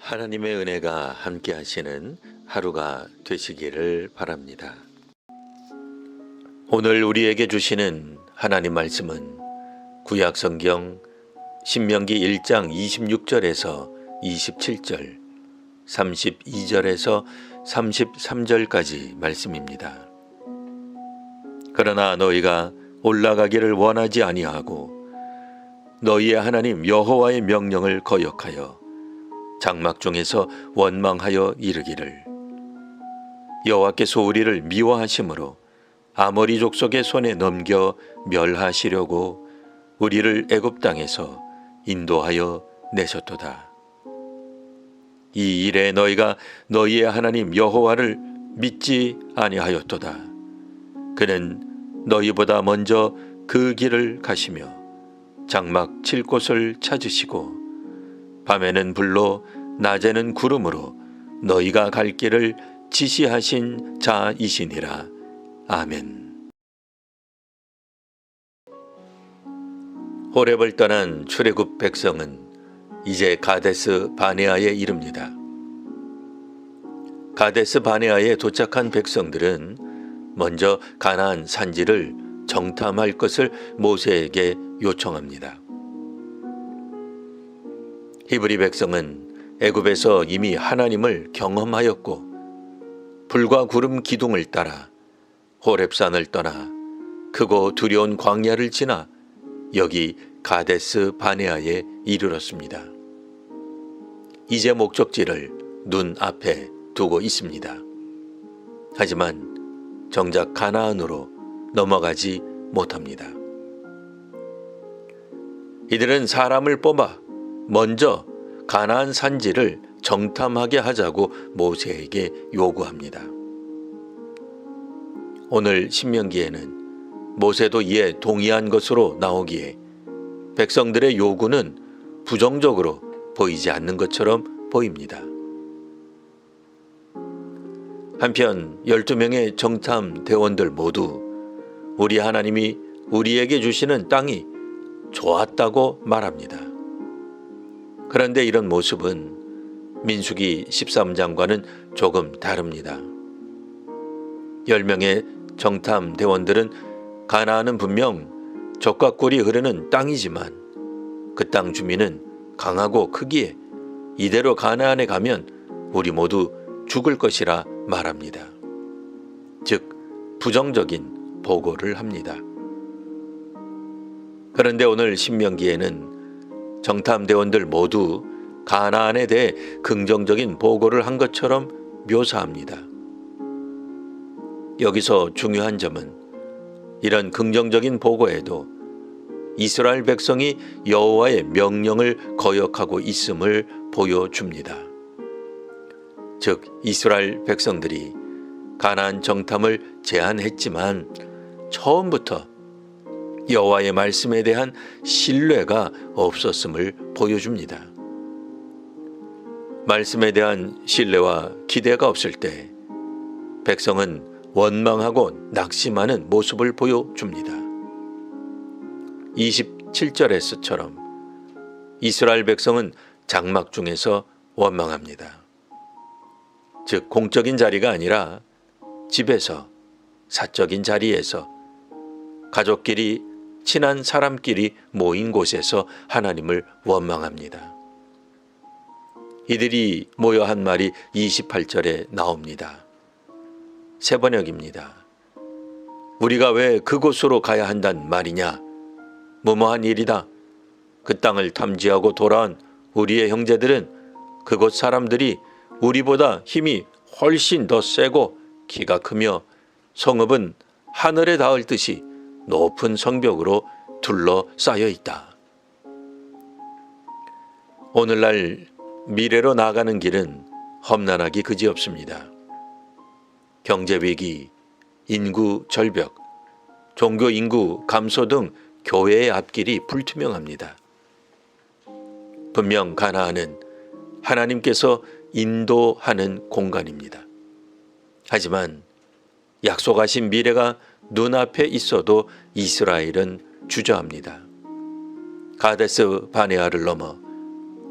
하나님의 은혜가 함께 하시는 하루가 되시기를 바랍니다. 오늘 우리에게 주시는 하나님 말씀은 구약 성경 신명기 1장 26절에서 27절, 32절에서 33절까지 말씀입니다. 그러나 너희가 올라가기를 원하지 아니하고 너희의 하나님 여호와의 명령을 거역하여 장막 중에서 원망하여 이르기를 여호와께서 우리를 미워하심으로 아모리 족속의 손에 넘겨 멸하시려고 우리를 애굽 땅에서 인도하여 내셨도다. 이 일에 너희가 너희의 하나님 여호와를 믿지 아니하였도다. 그는 너희보다 먼저 그 길을 가시며 장막 칠 곳을 찾으시고 밤에는 불로 낮에는 구름으로 너희가 갈 길을 지시하신 자이시니라. 아멘. 호렙을 떠난 출애굽 백성은 이제 가데스 바네아에 이릅니다. 가데스 바네아에 도착한 백성들은 먼저 가나안 산지를 정탐할 것을 모세에게 요청합니다. 히브리 백성은 애굽에서 이미 하나님을 경험하였고 불과 구름 기둥을 따라 호렙산을 떠나 크고 두려운 광야를 지나 여기 가데스 바네아에 이르렀습니다. 이제 목적지를 눈앞에 두고 있습니다. 하지만 정작 가나안으로 넘어가지 못합니다. 이들은 사람을 뽑아 먼저 가나안 산지를 정탐하게 하자고 모세에게 요구합니다. 오늘 신명기에는 모세도 이에 동의한 것으로 나오기에 백성들의 요구는 부정적으로 보이지 않는 것처럼 보입니다. 한편 12명의 정탐 대원들 모두 우리 하나님이 우리에게 주시는 땅이 좋았다고 말합니다. 그런데 이런 모습은 민수기 13장과는 조금 다릅니다. 10명의 정탐 대원들은 가나안은 분명 젖과 꿀이 흐르는 땅이지만 그 땅 주민은 강하고 크기에 이대로 가나안에 가면 우리 모두 죽을 것이라 말합니다. 즉 부정적인 보고를 합니다. 그런데 오늘 신명기에는 정탐대원들 모두 가나안에 대해 긍정적인 보고를 한 것처럼 묘사합니다. 여기서 중요한 점은 이런 긍정적인 보고에도 이스라엘 백성이 여호와의 명령을 거역하고 있음을 보여줍니다. 즉 이스라엘 백성들이 가나안 정탐을 제안했지만 처음부터 여호와의 말씀에 대한 신뢰가 없었음을 보여줍니다. 말씀에 대한 신뢰와 기대가 없을 때 백성은 원망하고 낙심하는 모습을 보여줍니다. 27절에서처럼 이스라엘 백성은 장막 중에서 원망합니다. 즉 공적인 자리가 아니라 집에서, 사적인 자리에서, 가족끼리, 친한 사람끼리 모인 곳에서 하나님을 원망합니다. 이들이 모여 한 말이 28절에 나옵니다. 세 번역입니다. 우리가 왜 그곳으로 가야 한단 말이냐? 무모한 일이다. 그 땅을 탐지하고 돌아온 우리의 형제들은 그곳 사람들이 우리보다 힘이 훨씬 더 세고 키가 크며 성읍은 하늘에 닿을 듯이 높은 성벽으로 둘러싸여 있다. 오늘날 미래로 나가는 길은 험난하기 그지없습니다. 경제위기, 인구 절벽, 종교 인구 감소 등 교회의 앞길이 불투명합니다. 분명 가나안은 하나님께서 인도하는 공간입니다. 하지만 약속하신 미래가 눈앞에 있어도 이스라엘은 주저합니다. 가데스 바네아를 넘어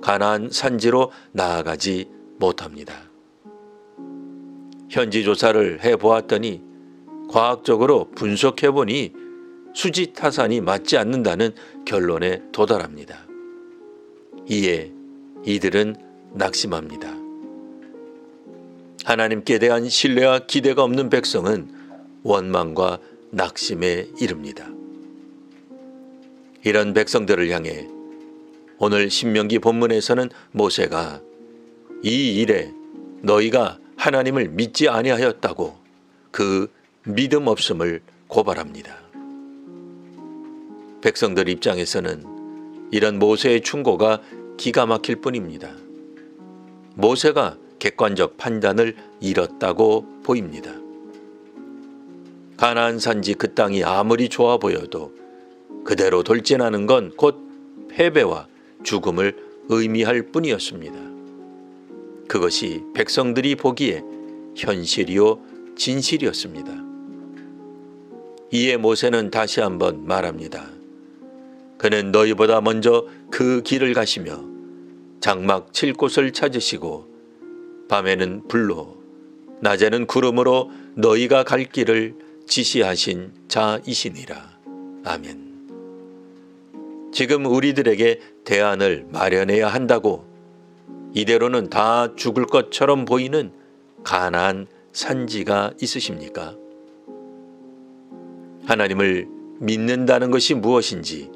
가나안 산지로 나아가지 못합니다. 현지 조사를 해보았더니 과학적으로 분석해보니 수지 타산이 맞지 않는다는 결론에 도달합니다. 이에 이들은 낙심합니다. 하나님께 대한 신뢰와 기대가 없는 백성은 원망과 낙심에 이릅니다. 이런 백성들을 향해 오늘 신명기 본문에서는 모세가 이 일에 너희가 하나님을 믿지 아니하였다고 그 믿음 없음을 고발합니다. 백성들 입장에서는 이런 모세의 충고가 기가 막힐 뿐입니다. 모세가 객관적 판단을 잃었다고 보입니다. 가나안 산지 그 땅이 아무리 좋아 보여도 그대로 돌진하는 건 곧 패배와 죽음을 의미할 뿐이었습니다. 그것이 백성들이 보기에 현실이요 진실이었습니다. 이에 모세는 다시 한번 말합니다. 그는 너희보다 먼저 그 길을 가시며 장막 칠 곳을 찾으시고 밤에는 불로 낮에는 구름으로 너희가 갈 길을 지시하신 자이시니라. 아멘. 지금 우리들에게 대안을 마련해야 한다고 이대로는 다 죽을 것처럼 보이는 가나안 산지가 있으십니까? 하나님을 믿는다는 것이 무엇인지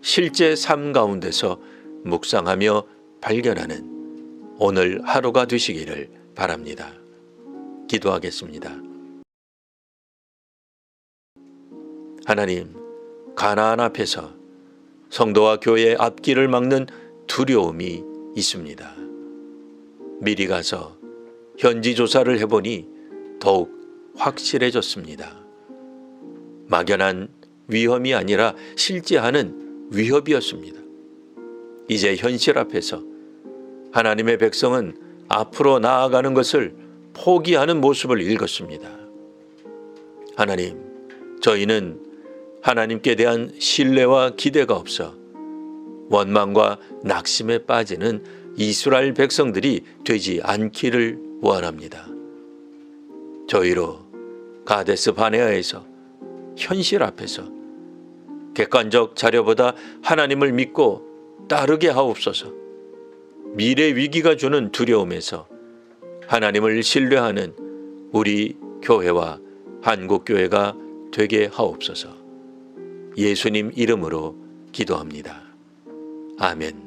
실제 삶 가운데서 묵상하며 발견하는 오늘 하루가 되시기를 바랍니다. 기도하겠습니다. 하나님, 가나안 앞에서 성도와 교회의 앞길을 막는 두려움이 있습니다. 미리 가서 현지 조사를 해보니 더욱 확실해졌습니다. 막연한 위험이 아니라 실제하는 위협이었습니다. 이제 현실 앞에서 하나님의 백성은 앞으로 나아가는 것을 포기하는 모습을 읽었습니다. 하나님, 저희는 하나님께 대한 신뢰와 기대가 없어 원망과 낙심에 빠지는 이스라엘 백성들이 되지 않기를 원합니다. 저희로 가데스 바네아에서 현실 앞에서 객관적 자료보다 하나님을 믿고 따르게 하옵소서. 미래 위기가 주는 두려움에서 하나님을 신뢰하는 우리 교회와 한국교회가 되게 하옵소서. 예수님 이름으로 기도합니다. 아멘.